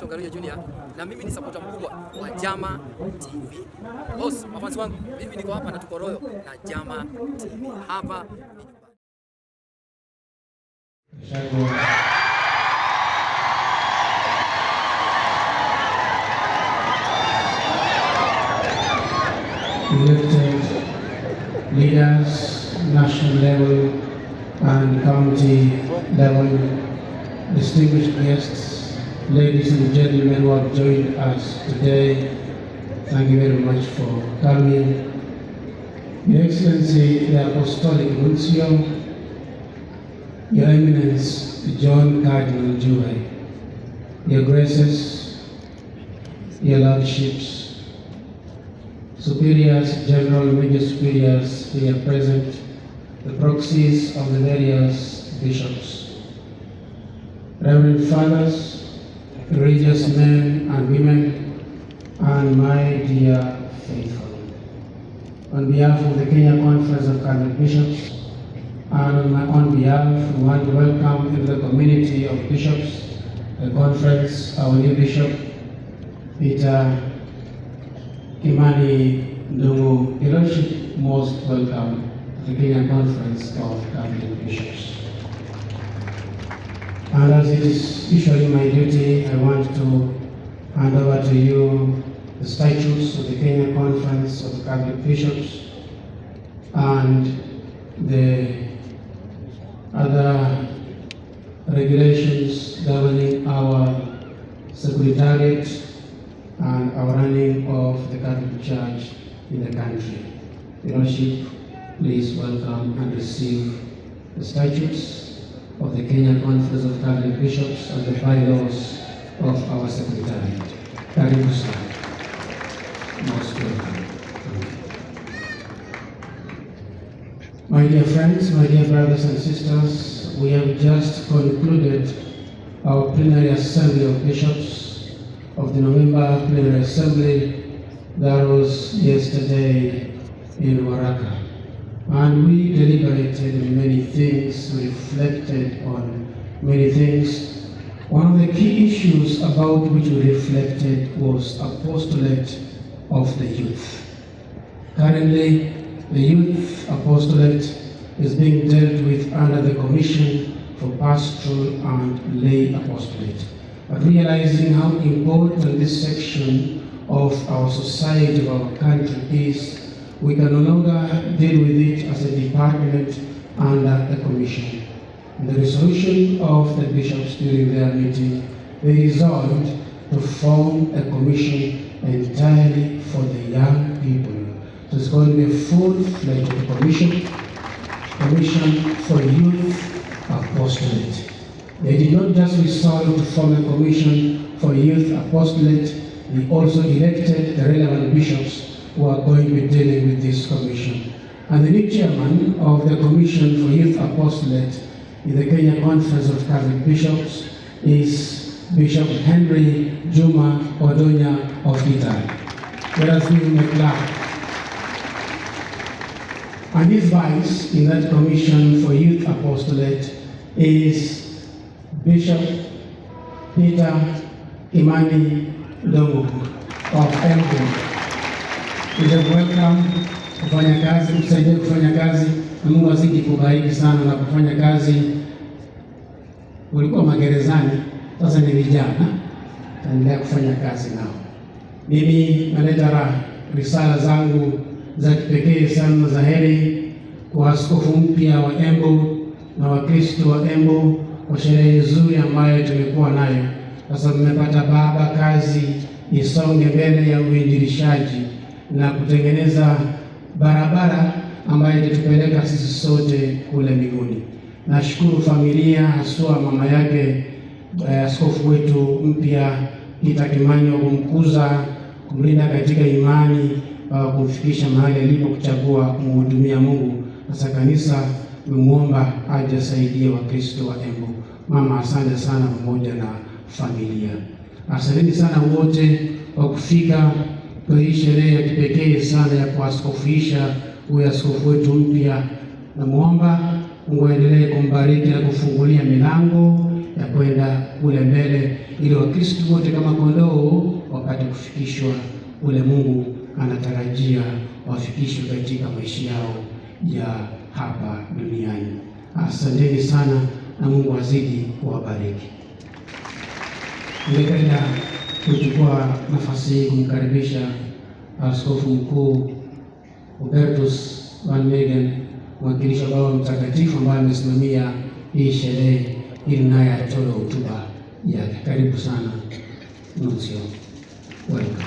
Garuja Junior na mimi ni supporter mkubwa wa Jama TV. Boss, wafansi wangu, mimi niko hapa na tuko Royo na Jama TV. Hapa elected leaders, national level and county level, distinguished guests, ladies and gentlemen who have joined us today, thank you very much for coming. Your Excellency, the Apostolic Nuncio, Your Eminence, John Cardinal Juve, Your Graces, Your Lordships, Superiors, General, Major Superiors here present, the proxies of the various bishops, Reverend Fathers, religious men and women, and my dear faithful. On behalf of the Kenya Conference of Catholic Bishops, and on my own behalf, we want to welcome into the community of bishops, the conference, our new bishop, Peter Kimani, Your Lordship, most welcome to the Kenya Conference of Catholic Bishops. And as it is usually my duty, I want to hand over to you the statutes of the Kenya Conference of Catholic Bishops and the other regulations governing our secretariat and our running of the Catholic Church in the country. Your Lordship, please welcome and receive the statutes of the Kenya Conference of Catholic Bishops and the bylaws of our secretariat. Karibu sana. Most welcome. My dear friends, my dear brothers and sisters, we have just concluded our plenary assembly of bishops of the November Plenary Assembly that was yesterday in Waraka. And we deliberated on many things, we reflected on many things. One of the key issues about which we reflected was apostolate of the youth. Currently, the youth apostolate is being dealt with under the Commission for Pastoral and Lay Apostolate. But realizing how important this section of our society, of our country is, we can no longer deal with it as a department under the Commission. In the resolution of the bishops during their meeting, they resolved to form a commission entirely for the young people. So it's going to be a full-fledged commission for youth apostolate. They did not just resolve to form a commission for youth apostolate, they also elected the relevant bishops who are going to be dealing with this commission. And the new chairman of the Commission for Youth Apostolate in the Kenya Conference of Catholic Bishops is Bishop Henry Juma Odonya of Kitale. Let us give him a clap. And his vice in that Commission for Youth Apostolate is Bishop Peter Kimani of Embu. We have welcome kufanya kazi, kusaidia kufanya kazi, na Mungu azidi kubariki sana na kufanya kazi. Ulikuwa magerezani, sasa ni vijana, taendelea kufanya kazi nao. Mimi naleta risala zangu za kipekee sana za heri kwa askofu mpya wa Embu na Wakristo wa Embu kwa sherehe nzuri ambayo tumekuwa nayo. Sasa tumepata baba kazi isonge mbele ya uinjilishaji na kutengeneza barabara ambayo itatupeleka sisi sote kule mbinguni. Nashukuru familia, haswa mama yake askofu wetu mpya Peter Kimani, kumkuza, kumlinda katika imani, kumfikisha mahali alipo kuchagua kumhudumia Mungu. Sasa kanisa tumuomba aje asaidie Wakristo wa Embu. Mama, asante sana pamoja na familia. Asanteni sana wote kwa kufika kwa hii sherehe ya kipekee sana ya kuaskofisha huyu askofu wetu mpya. Namuomba Mungu aendelee kumbariki na kufungulia milango ya kwenda kule mbele, ili Wakristo wote kama kondoo wapate kufikishwa ule Mungu anatarajia wafikishwe katika maisha yao ya hapa duniani. Asanteni sana na Mungu azidi kuwabariki. Ningependa kuchukua nafasi hii kumkaribisha Askofu Mkuu Hubertus Van Megen, mwakilishi wa Baba Mtakatifu ambaye amesimamia hii sherehe, ili naye atoe hotuba yake. Karibu sana Nuncio. Welcome.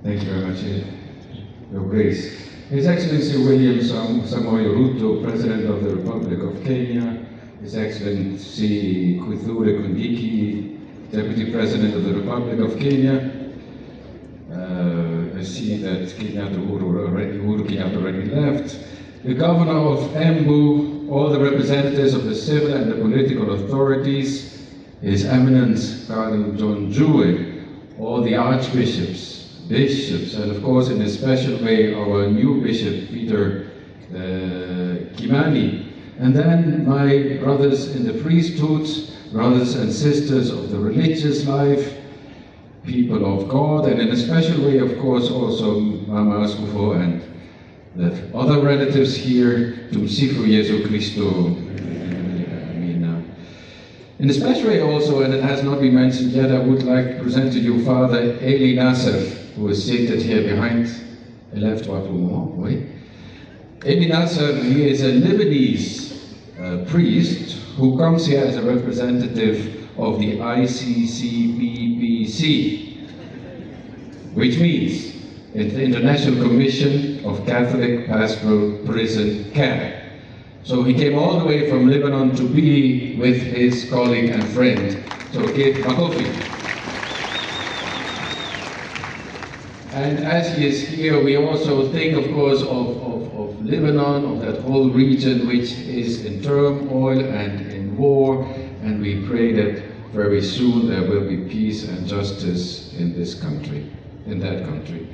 Thank you very much, Your Grace. His Excellency William Samoei Ruto, President of the Republic of Kenya, His Excellency Kithure Kindiki, Deputy President of the Republic of Kenya. I see that Uhuru Kenyatta already left. The Governor of Embu, all the representatives of the civil and the political authorities, His Eminence Cardinal John Dewey, all the archbishops, bishops, and of course in a special way our new Bishop Peter Kimani, and then my brothers in the priesthood, brothers and sisters of the religious life, people of God, and in a special way, of course, also Mama Ascufo and the other relatives here, Tumsifu Jesu Christo. In a special way also, and it has not been mentioned yet, I would like to present to you Father Eli Nasser, who is seated here behind. Eli Nasser, he is a Lebanese priest who comes here as a representative of the ICCPPC, which means it's the International Commission of Catholic Pastoral Prison Care. So he came all the way from Lebanon to be with his colleague and friend. So give Makofi. And as he is here, we also think, of course, of Lebanon, of that whole region which is in turmoil and in war, and we pray that very soon there will be peace and justice in this country, in that country.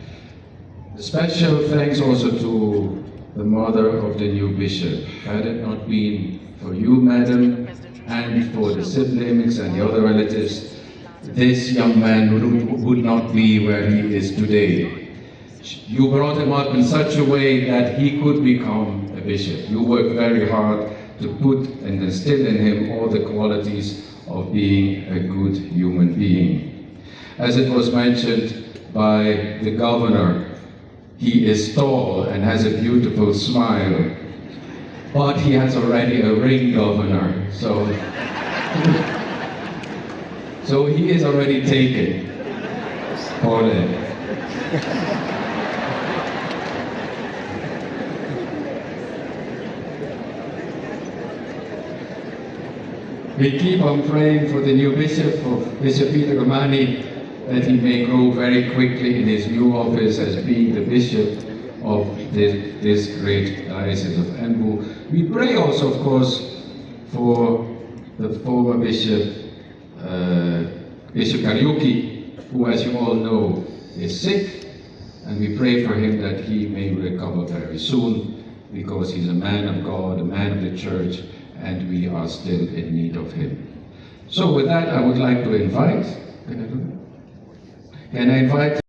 A special thanks also to the mother of the new bishop. Had it not been for you, madam, and for the siblings and the other relatives, this young man would not be where he is today. You brought him up in such a way that he could become a bishop. You worked very hard to put and instill in him all the qualities of being a good human being. As it was mentioned by the governor, he is tall and has a beautiful smile, but he has already a ring, governor, so he is already taken. Pole. We keep on praying for the new bishop, for Bishop Peter Kimani, that he may grow very quickly in his new office as being the bishop of this great diocese of Embu. We pray also, of course, for the former bishop, Bishop Kariuki, who, as you all know, is sick, and we pray for him that he may recover very soon, because he's a man of God, a man of the church, and we are still in need of him. So with that, I would like to invite, can I invite